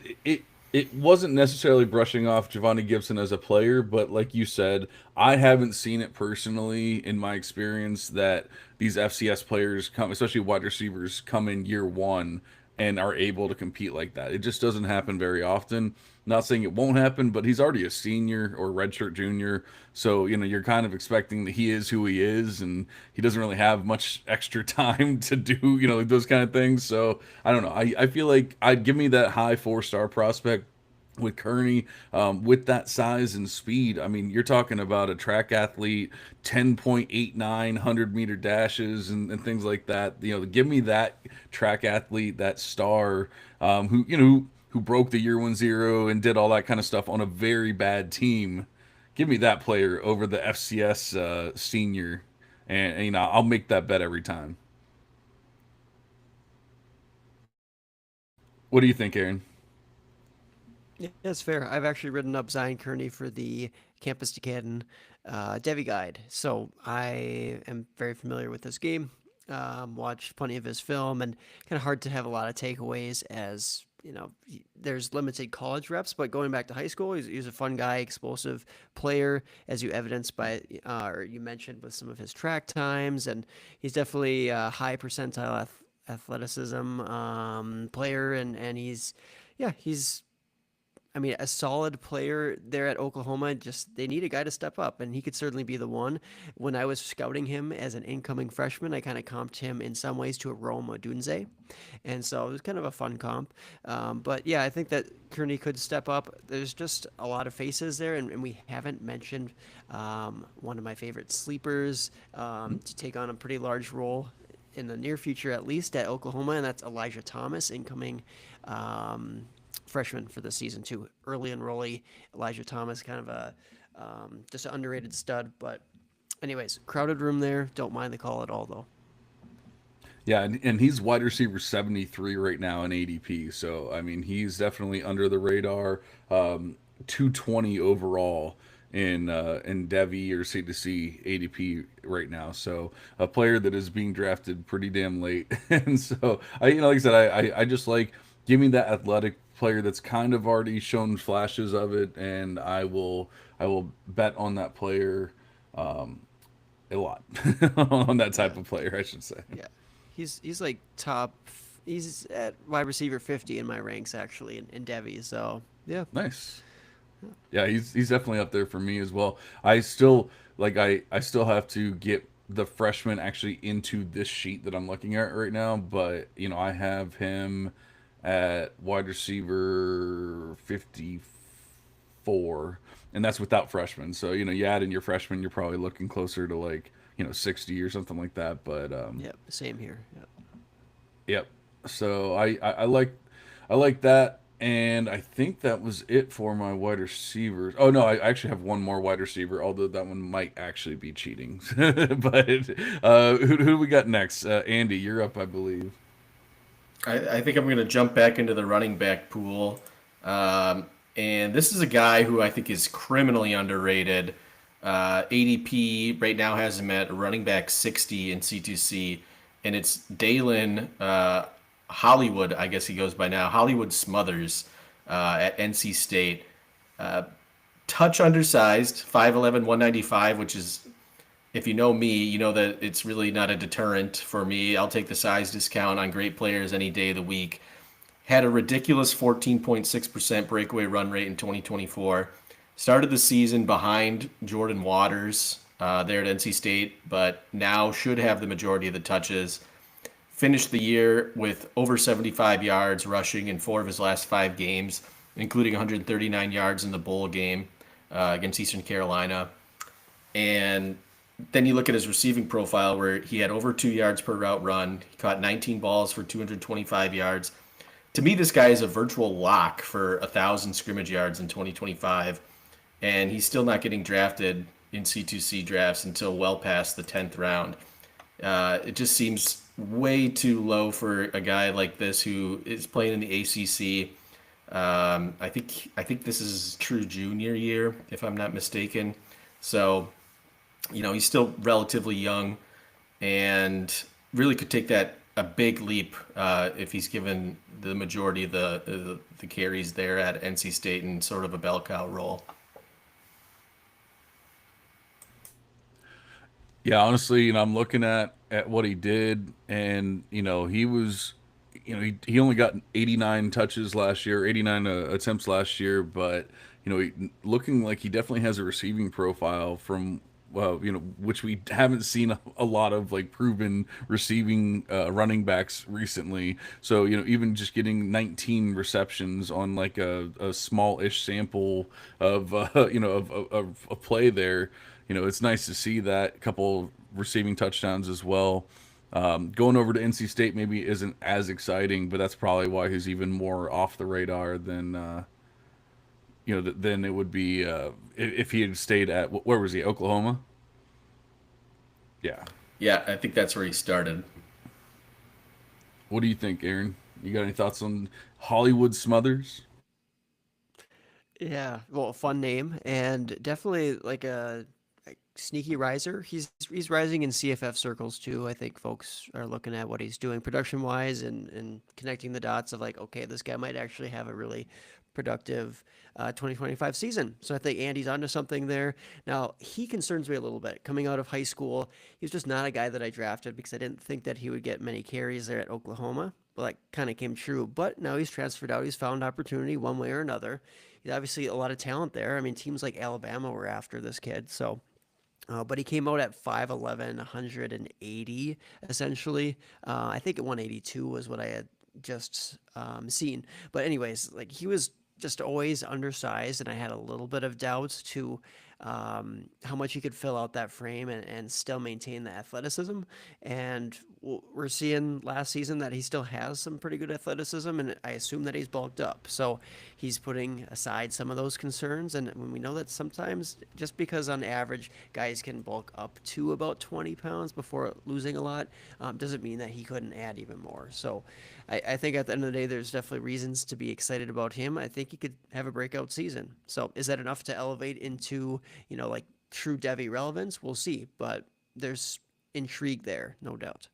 it wasn't necessarily brushing off Giovanni Gibson as a player, but like you said, I haven't seen it personally in my experience that these FCS players come, especially wide receivers, come in year one and are able to compete like that. It just doesn't happen very often. Not saying it won't happen, but he's already a senior or redshirt junior, so you're kind of expecting that he is who he is, and he doesn't really have much extra time to do like those kind of things. So I don't know. I feel like I'd give me that high 4-star prospect with Kearney, with that size and speed. I mean, you're talking about a track athlete, 10.89 100-meter dashes and things like that. Give me that track athlete, that star, who broke the year 1-0 and did all that kind of stuff on a very bad team. Give me that player over the FCS senior, and I'll make that bet every time. What do you think, Aaron? Yeah, that's fair. I've actually written up Zion Kearney for the Campus Decaden Devy guide, so I am very familiar with this game. Watched plenty of his film, and kind of hard to have a lot of takeaways as there's limited college reps, but going back to high school, he's a fun guy, explosive player, as you evidenced by, or you mentioned with some of his track times, and he's definitely a high percentile athleticism player, and he's I mean, a solid player there at Oklahoma. Just they need a guy to step up, and he could certainly be the one. When I was scouting him as an incoming freshman, I kind of comped him in some ways to a Rome Odunze, and so it was kind of a fun comp. But yeah, I think that Kearney could step up. There's just a lot of faces there, and we haven't mentioned one of my favorite sleepers to take on a pretty large role in the near future, at least at Oklahoma, and that's Elijah Thomas, incoming freshman for the season too. Early enrollee Elijah Thomas, kind of a just an underrated stud. But anyways, crowded room there. Don't mind the call at all though. Yeah, and he's wide receiver 73 right now in ADP. So I mean, he's definitely under the radar. 220 overall in Devy or C2C ADP right now. So a player that is being drafted pretty damn late. And so like I said, I just like give me that athletic player that's kind of already shown flashes of it, and I will bet on that player a lot on that type of player, I should say. Yeah, he's like top. He's at wide receiver 50 in my ranks actually in Devy. So yeah, Nice. Yeah, he's definitely up there for me as well. I still I still have to get the freshman actually into this sheet that I'm looking at right now, but I have him at wide receiver 54, and that's without freshmen. So you add in your freshman, you're probably looking closer to 60 or something like that. But yep, same here. Yep. yep. So I like that. And I think that was it for my wide receivers. Oh no, I actually have one more wide receiver, although that one might actually be cheating. But who do we got next? Andy, you're up, I believe. I think I'm going to jump back into the running back pool. And this is a guy who I think is criminally underrated. ADP right now has him at running back 60 in C2C, and it's Dalen Hollywood, I guess he goes by now. Hollywood Smothers at NC State. Touch undersized, 5'11", 195, which is, if you know me, you know that it's really not a deterrent for me. I'll take the size discount on great players any day of the week. Had a ridiculous 14.6% breakaway run rate in 2024. Started the season behind Jordan Waters. there at NC State, but now should have the majority of the touches. Finished the year with over 75 yards rushing in 4 of his last 5 games, including 139 yards in the bowl game against Eastern Carolina. And then you look at his receiving profile where he had over 2 yards per route run. He caught 19 balls for 225 yards. To me, this guy is a virtual lock for 1,000 scrimmage yards in 2025. And he's still not getting drafted in C2C drafts until well past the 10th round. It just seems way too low for a guy like this who is playing in the ACC. I think this is his true junior year, if I'm not mistaken. So, he's still relatively young and really could take that a big leap if he's given the majority of the carries there at NC State in sort of a bell cow role. Yeah, honestly, I'm looking at what he did, and he was, he only got 89 touches last year, 89 attempts last year, but looking like he definitely has a receiving profile from. Which we haven't seen a lot of like proven receiving running backs recently. So, even just getting 19 receptions on like a small-ish sample of, of a play there, it's nice to see that couple receiving touchdowns as well. Going over to NC State maybe isn't as exciting, but that's probably why he's even more off the radar than than it would be if he had stayed at where was he, Oklahoma? Yeah. Yeah, I think that's where he started. What do you think, Aaron? You got any thoughts on Hollywood Smothers? Yeah, well, fun name and definitely like a sneaky riser. He's rising in CFF circles too. I think folks are looking at what he's doing production wise and connecting the dots of like, okay, this guy might actually have a really productive 2025 season. So I think Andy's onto something there. Now, he concerns me a little bit. Coming out of high school, he was just not a guy that I drafted because I didn't think that he would get many carries there at Oklahoma. Well, that kind of came true. But now he's transferred out. He's found opportunity one way or another. He's obviously a lot of talent there. I mean, teams like Alabama were after this kid. So but he came out at 5'11", 180, essentially. I think at 182 was what I had just seen. But anyways, like he was just always undersized, and I had a little bit of doubts to how much he could fill out that frame and still maintain the athleticism. And we're seeing last season that he still has some pretty good athleticism, and I assume that he's bulked up. So he's putting aside some of those concerns. And when we know that sometimes, just because on average guys can bulk up to about 20 pounds before losing a lot, doesn't mean that he couldn't add even more. So I think at the end of the day, there's definitely reasons to be excited about him. I think he could have a breakout season. So is that enough to elevate into, like true Devy relevance? We'll see. But there's intrigue there, no doubt.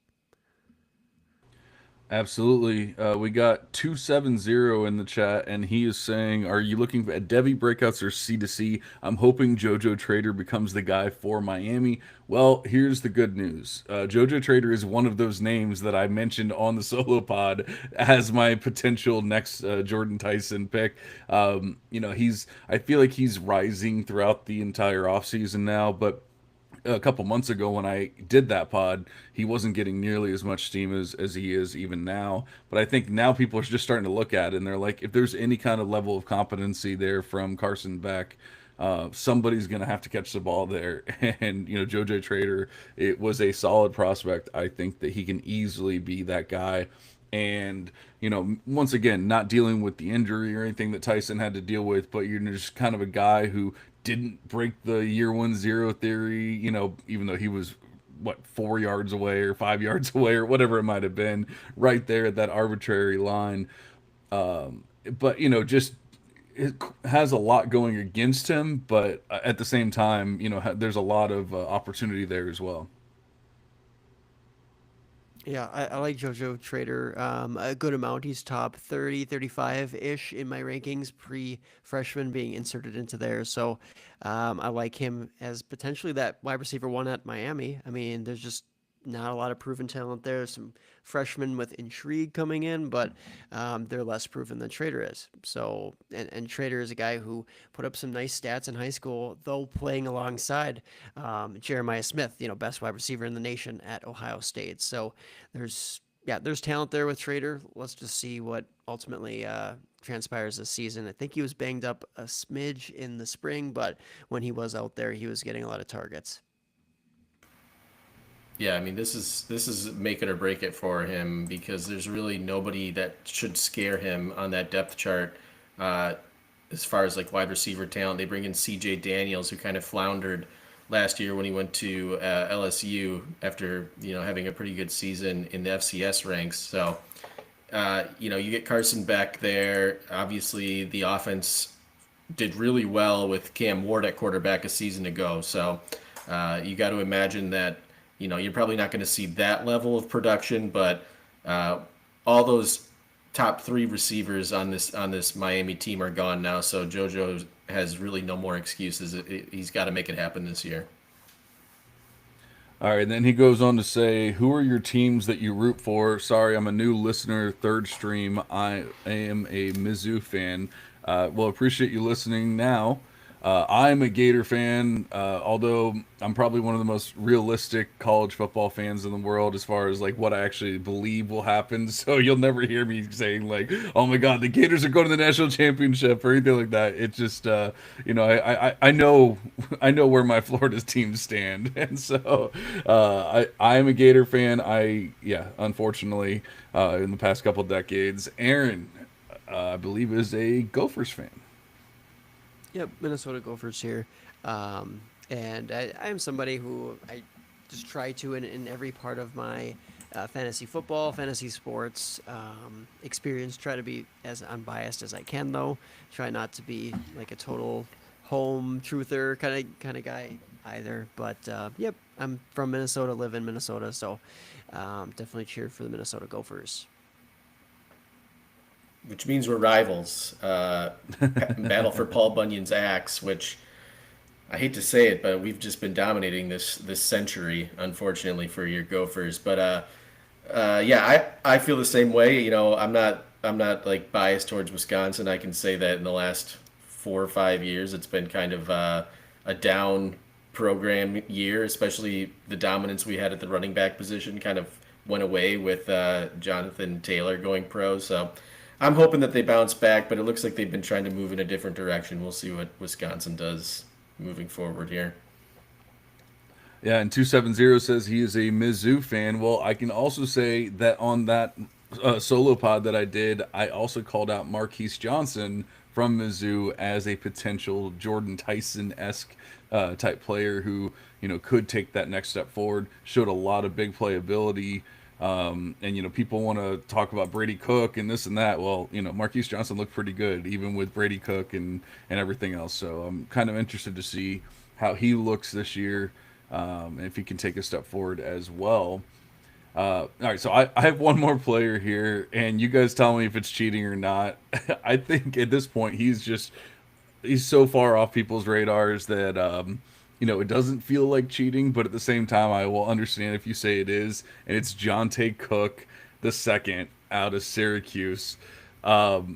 Absolutely. We got 270 in the chat, and he is saying, are you looking at Devy breakouts or C2C? I'm hoping JoJo Trader becomes the guy for Miami. Well, here's the good news. JoJo Trader is one of those names that I mentioned on the solo pod as my potential next Jordan Tyson pick. I feel like he's rising throughout the entire offseason now, but a couple months ago when I did that pod, he wasn't getting nearly as much steam as he is even now. But I think now people are just starting to look at it and they're like, if there's any kind of level of competency there from Carson Beck, somebody's going to have to catch the ball there. And, JoJo Trader, it was a solid prospect. I think that he can easily be that guy. And, once again, not dealing with the injury or anything that Tyson had to deal with, but you're just kind of a guy who didn't break the year 1-0 theory, even though he was, 4 yards away or 5 yards away or whatever it might have been, right there at that arbitrary line. But, just it has a lot going against him, but at the same time, there's a lot of opportunity there as well. Yeah, I like JoJo Trader a good amount. He's top 30, 35-ish in my rankings, pre-freshman being inserted into there. So I like him as potentially that wide receiver one at Miami. I mean, there's just not a lot of proven talent there. Some freshmen with intrigue coming in, but they're less proven than Trader is. So, and Trader is a guy who put up some nice stats in high school, though playing alongside Jeremiah Smith, best wide receiver in the nation at Ohio State. So there's talent there with Trader. Let's just see what ultimately transpires this season. I think he was banged up a smidge in the spring, but when he was out there, he was getting a lot of targets. Yeah, I mean this is make it or break it for him because there's really nobody that should scare him on that depth chart. Uh, as far as like wide receiver talent, they bring in C.J. Daniels, who kind of floundered last year when he went to LSU after having a pretty good season in the FCS ranks. So you get Carson Beck there. Obviously, the offense did really well with Cam Ward at quarterback a season ago. So you got to imagine that you're probably not going to see that level of production, but all those top three receivers on this Miami team are gone now. So JoJo has really no more excuses. He's got to make it happen this year. All right, and then he goes on to say, "Who are your teams that you root for?" Sorry, I'm a new listener, third stream. I am a Mizzou fan. Well, appreciate you listening now. I'm a Gator fan, although I'm probably one of the most realistic college football fans in the world as far as like what I actually believe will happen. So you'll never hear me saying like, "Oh my God, the Gators are going to the national championship" or anything like that. It's just, I know, I know where my Florida teams stand, and so I'm a Gator fan. Unfortunately, in the past couple decades, Aaron, I believe, is a Gophers fan. Yep, Minnesota Gophers here. And I am somebody who I just try to, in every part of my fantasy football, fantasy sports experience, try to be as unbiased as I can, though. Try not to be like a total home truther kind of guy either. But yep, I'm from Minnesota, live in Minnesota, so definitely cheer for the Minnesota Gophers. Which means we're rivals. Battle for Paul Bunyan's axe, which I hate to say it, but we've just been dominating this century, unfortunately, for your Gophers. But yeah, I feel the same way. I'm not like biased towards Wisconsin. I can say that in the last 4 or 5 years, it's been kind of a down program year, especially the dominance we had at the running back position kind of went away with Jonathan Taylor going pro. So I'm hoping that they bounce back, but it looks like they've been trying to move in a different direction. We'll see what Wisconsin does moving forward here. Yeah, and 270 says he is a Mizzou fan. Well, I can also say that on that solo pod that I did, I also called out Marquise Johnson from Mizzou as a potential Jordan Tyson-esque type player who, could take that next step forward, showed a lot of big playability. And people want to talk about Brady Cook and this and that. Well, Marquise Johnson looked pretty good, even with Brady Cook and everything else. So I'm kind of interested to see how he looks this year, and if he can take a step forward as well. All right, so I have one more player here, and you guys tell me if it's cheating or not. I think at this point he's so far off people's radars that it doesn't feel like cheating, but at the same time, I will understand if you say it is, and it's Jonte Cook the second out of Syracuse. High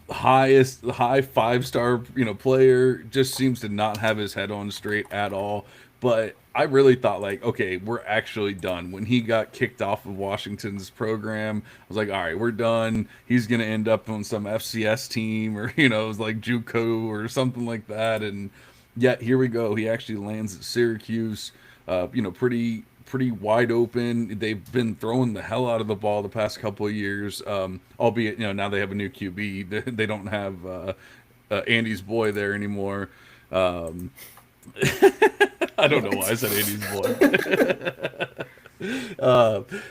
5-star player, just seems to not have his head on straight at all. But I really thought like, okay, we're actually done. When he got kicked off of Washington's program, I was like, all right, we're done. He's gonna end up on some FCS team or it was like JUCO or something like that. And yet here we go. He actually lands at Syracuse. Pretty wide open. They've been throwing the hell out of the ball the past couple of years. Albeit now they have a new QB. They don't have Andy's boy there anymore. I don't know why I said Andy's boy.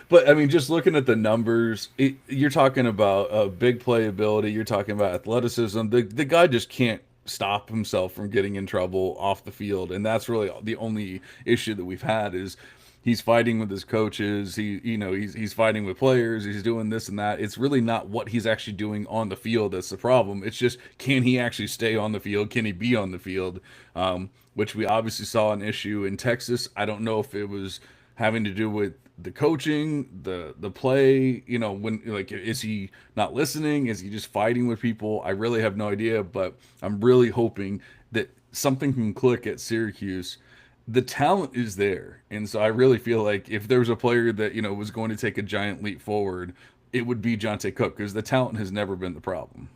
But I mean, just looking at the numbers, you're talking about big playability. You're talking about athleticism. The guy just can't stop himself from getting in trouble off the field, and that's really the only issue that we've had is he's fighting with his coaches. He's fighting with players. He's doing this and that. It's really not what he's actually doing on the field that's the problem. It's just, can he actually stay on the field? Can he be on the field? Which we obviously saw an issue in Texas. I don't know if it was having to do with the coaching, the play, when like is he not listening? Is he just fighting with people? I really have no idea, but I'm really hoping that something can click at Syracuse. The talent is there. And so I really feel like if there was a player that, was going to take a giant leap forward, it would be Jonte Cook because the talent has never been the problem.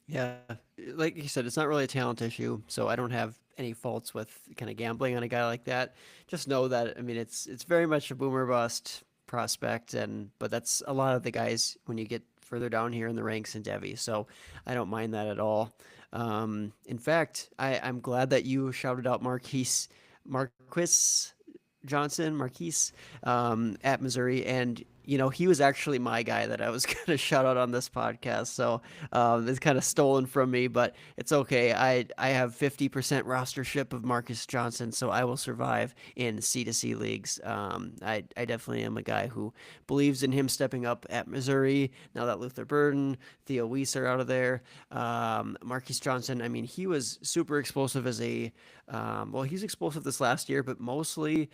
Yeah, like you said, it's not really a talent issue, so I don't have any faults with kind of gambling on a guy like that. Just know that, I mean, it's very much a boomer bust prospect, and but that's a lot of the guys when you get further down here in the ranks in Devy. So I don't mind that at all. In fact, I'm glad that you shouted out Marquis Marquise, at Missouri, and he was actually my guy that I was going to shout out on this podcast. So it's kind of stolen from me, but it's okay. I have 50% rostership of Marcus Johnson, so I will survive in C2C leagues. I definitely am a guy who believes in him stepping up at Missouri. Now that Luther Burden, Theo Weiss are out of there, Marcus Johnson. I mean, he was super explosive as a he's explosive this last year, but mostly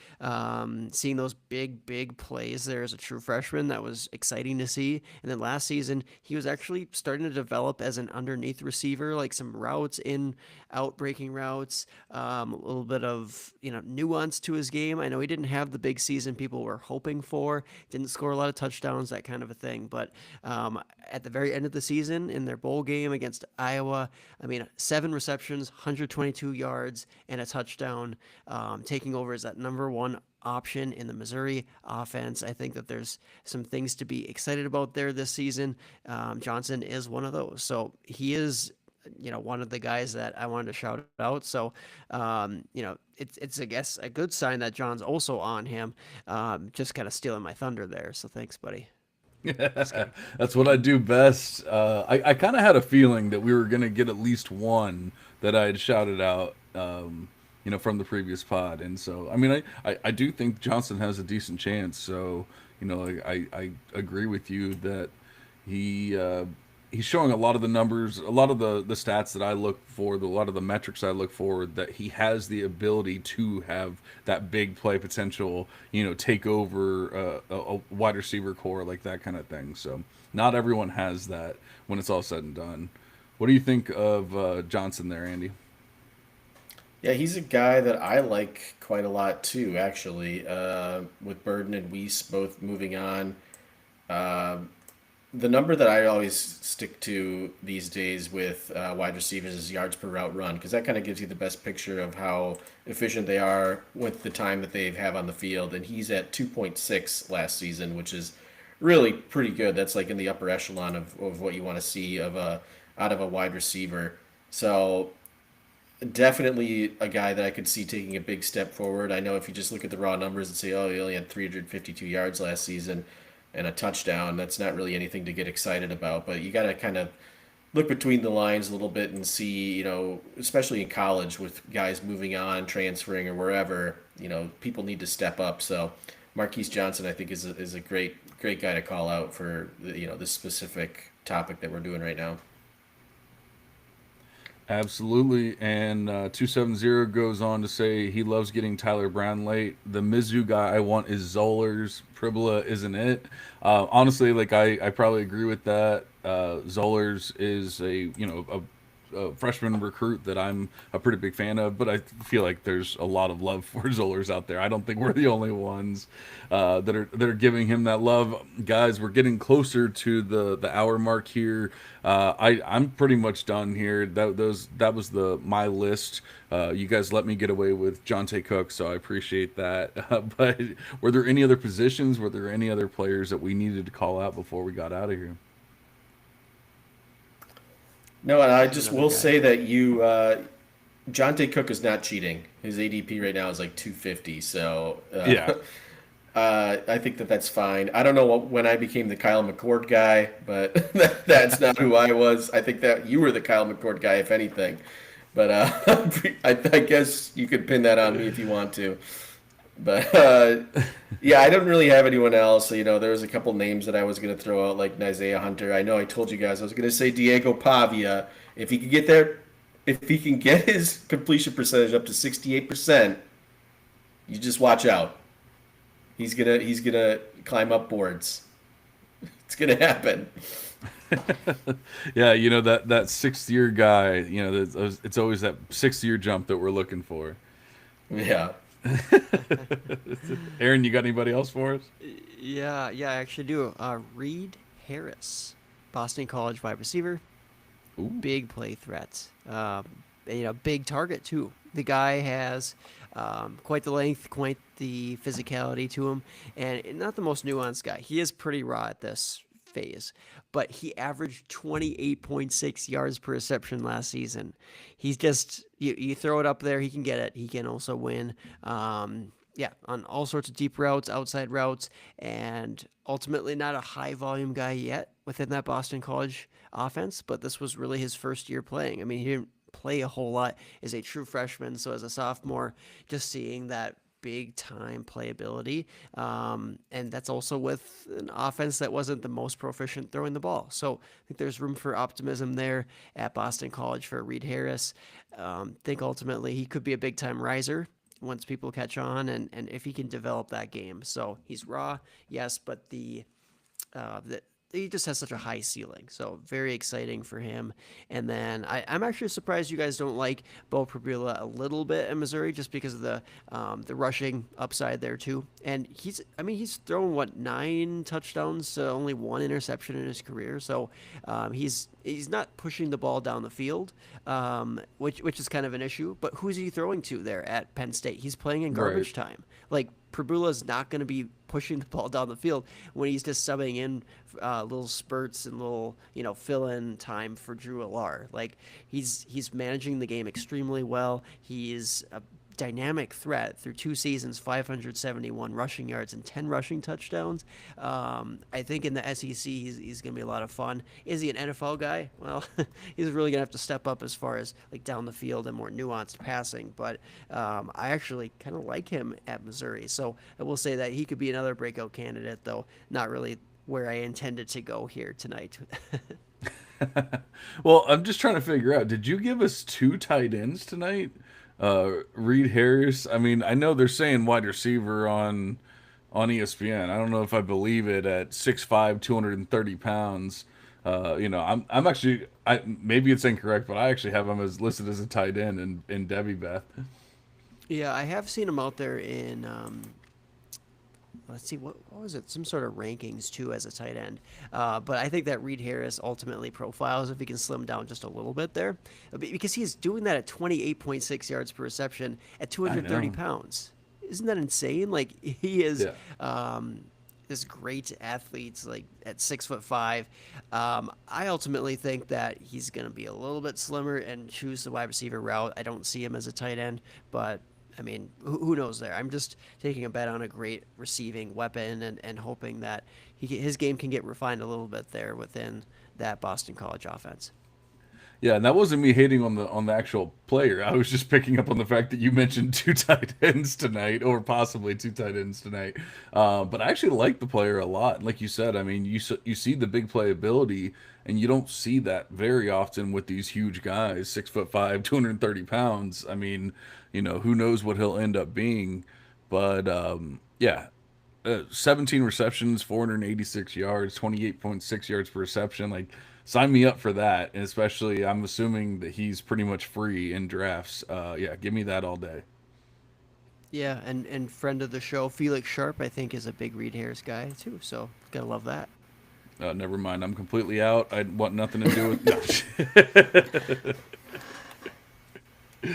seeing those big plays there as a true freshman, that was exciting to see. And then last season, he was actually starting to develop as an underneath receiver, like some routes in, out breaking routes, a little bit of nuance to his game. I know he didn't have the big season people were hoping for, didn't score a lot of touchdowns, that kind of a thing. But at the very end of the season, in their bowl game against Iowa, I mean, 7 receptions, 122 yards, and a touchdown, taking over as that number one option in the Missouri offense. I think that there's some things to be excited about there this season. Johnson is one of those. So he is, one of the guys that I wanted to shout out. So, it's I guess a good sign that John's also on him. Just kind of stealing my thunder there. So thanks, buddy. That's what I do best. I kind of had a feeling that we were going to get at least one that I had shouted out, from the previous pod. And so, I mean, I do think Johnson has a decent chance. So, I agree with you that he he's showing a lot of the numbers, a lot of the stats that I look for, a lot of the metrics I look for, that he has the ability to have that big play potential, take over a wide receiver core, like that kind of thing. So not everyone has that when it's all said and done. What do you think of Johnson there, Andy? Yeah, he's a guy that I like quite a lot too, actually. With Burden and Weiss both moving on. The number that I always stick to these days with wide receivers is yards per route run, because that kind of gives you the best picture of how efficient they are with the time that they have on the field. And he's at 2.6 last season, which is really pretty good. That's like in the upper echelon of what you want to see out of a wide receiver. So definitely a guy that I could see taking a big step forward. I know if you just look at the raw numbers and say, oh, he only had 352 yards last season and a touchdown, that's not really anything to get excited about. But you got to kind of look between the lines a little bit and see, especially in college with guys moving on, transferring, or wherever, people need to step up. So Marquise Johnson, I think, is a great guy to call out for this specific topic that we're doing right now. Absolutely. And 270 goes on to say he loves getting Tyler Brown late. The Mizzou guy I want is Zollers. Pribula isn't it? Honestly, like I probably agree with that. Zollers is a freshman recruit that I'm a pretty big fan of, but I feel like there's a lot of love for Zollers out there. I don't think we're the only ones that are giving him that love. Guys, we're getting closer to the hour mark here. I'm pretty much done here. That was my list. You guys let me get away with Jonte Cook, so I appreciate that. But were there any other positions? Were there any other players that we needed to call out before we got out of here? No, and I just will say that Jonte Cook is not cheating. His ADP right now is like 250, so Yeah. I think that's fine. I don't know when I became the Kyle McCord guy, but that's not who I was. I think that you were the Kyle McCord guy, if anything. But I guess you could pin that on me if you want to. But yeah, I don't really have anyone else. There was a couple names that I was going to throw out, like Isaiah Hunter. I know I told you guys I was going to say Diego Pavia. If he could get there, if he can get his completion percentage up to 68%, You just watch out. He's gonna climb up boards. It's gonna happen. Yeah, that 6th year guy. It's always that 6th year jump that we're looking for. Yeah. Aaron, you got anybody else for us? Yeah, I actually do. Reed Harris, Boston College wide receiver, Ooh, big play threat. Big target too. The guy has quite the length, quite the physicality to him, and not the most nuanced guy. He is pretty raw at this phase, but he averaged 28.6 yards per reception last season. He's just you throw it up there, he can get it. He can also win. Yeah, on all sorts of deep routes, outside routes, and ultimately not a high volume guy yet within that Boston College offense, but this was really his first year playing. I mean, he didn't play a whole lot as a true freshman, so as a sophomore, just seeing that big time playability. And that's also with an offense that wasn't the most proficient throwing the ball. So I think there's room for optimism there at Boston College for Reed Harris. Think ultimately he could be a big time riser once people catch on and if he can develop that game. So he's raw, yes, but the he just has such a high ceiling. So very exciting for him. And then I'm actually surprised you guys don't like Bo Prabula a little bit in Missouri just because of the rushing upside there too. And he's thrown 9 touchdowns to only 1 interception in his career. So he's not pushing the ball down the field, which is kind of an issue. But who's he throwing to there at Penn State? He's playing in right. garbage time. Like Prabula's not going to be pushing the ball down the field when he's just subbing in little spurts and little fill-in time for Drew Alar. Like he's managing the game extremely well. He is a dynamic threat through 2 seasons, 571 rushing yards and 10 rushing touchdowns. I think in the SEC he's going to be a lot of fun. Is he an NFL guy? Well, he's really going to have to step up as far as like down the field and more nuanced passing. But I actually kind of like him at Missouri. So I will say that he could be another breakout candidate, though not really where I intended to go here tonight. Well, I'm just trying to figure out. Did you give us 2 tight ends tonight? Reed Harris. I mean, I know they're saying wide receiver on ESPN. I don't know if I believe it at 6'5", 230 pounds. I'm actually maybe it's incorrect, but I actually have him as listed as a tight end in Devy Beth. Yeah, I have seen him out there in let's see, what was it? Some sort of rankings too as a tight end. But I think that Reed Harris ultimately profiles if he can slim down just a little bit there, because he's doing that at 28.6 yards per reception at I 230 know. pounds. Isn't that insane? Like he is. Yeah. This great athletes like at 6'5". I ultimately think that he's going to be a little bit slimmer and choose the wide receiver route. I don't see him as a tight end, but I mean, who knows there? I'm just taking a bet on a great receiving weapon and hoping that his game can get refined a little bit there within that Boston College offense. Yeah, and that wasn't me hating on the actual player. I was just picking up on the fact that you mentioned 2 tight ends tonight, or possibly 2 tight ends tonight. But I actually like the player a lot. Like you said, I mean, you see the big playability, and you don't see that very often with these huge guys, 6'5", 230 pounds. I mean, who knows what he'll end up being? But yeah, 17 receptions, 486 yards, 28.6 yards per reception. Like, sign me up for that. And especially, I'm assuming that he's pretty much free in drafts. Yeah, give me that all day. Yeah, and friend of the show, Felix Sharp, I think is a big Reed Harris guy too. So gotta love that. Never mind. I'm completely out. I want nothing to do with. No.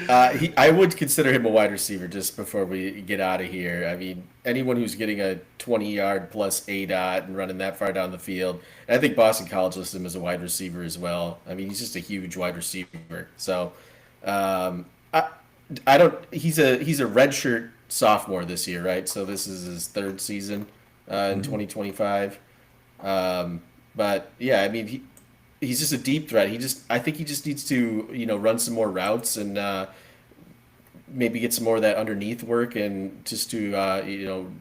I would consider him a wide receiver just before we get out of here. I mean, anyone who's getting a 20-yard plus ADOT and running that far down the field, and I think Boston College lists him as a wide receiver as well. I mean, he's just a huge wide receiver. So, I, I don't. He's a redshirt sophomore this year, right? So this is his 3rd season in 2025. But yeah, I mean, he's just a deep threat. I think he just needs to, run some more routes and maybe get some more of that underneath work and just to,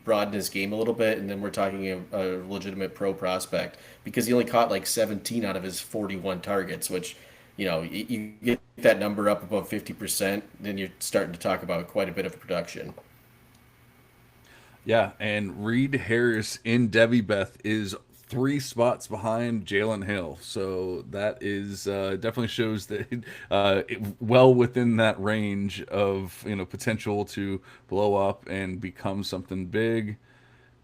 broaden his game a little bit. And then we're talking a legitimate pro prospect because he only caught like 17 out of his 41 targets, which, you get that number up above 50%, then you're starting to talk about quite a bit of production. Yeah, and Reed Harris in Debbie Beth is 3 spots behind Jalen Hill. So that is definitely shows that well within that range of potential to blow up and become something big.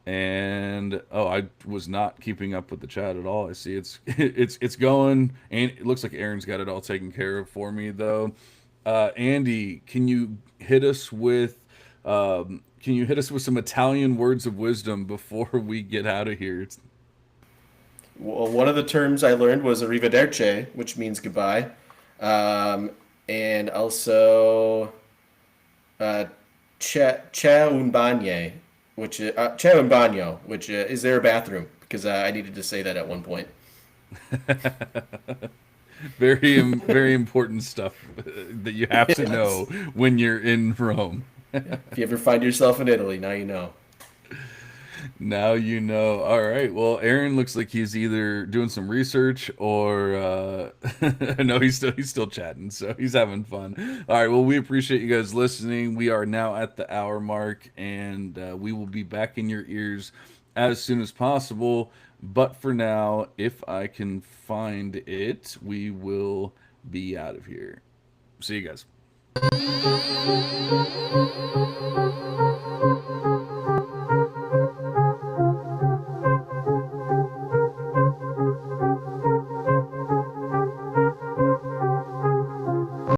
And oh, I was not keeping up with the chat at all. I see it's going, and it looks like Aaron's got it all taken care of for me though. Andy, can you hit us with some Italian words of wisdom before we get out of here? Well, one of the terms I learned was arrivederci, which means goodbye, and also uh, c'è un bagno, c'è un bagno, which is there a bathroom? Because I needed to say that at one point. Very important stuff that you have to Yes. know when you're in Rome. If you ever find yourself in Italy, now you know. Now you know. All right. Well, Aaron looks like he's either doing some research or no, he's still chatting, so he's having fun. All right. Well, we appreciate you guys listening. We are now at the hour mark, and we will be back in your ears as soon as possible. But for now, if I can find it, we will be out of here. See you guys.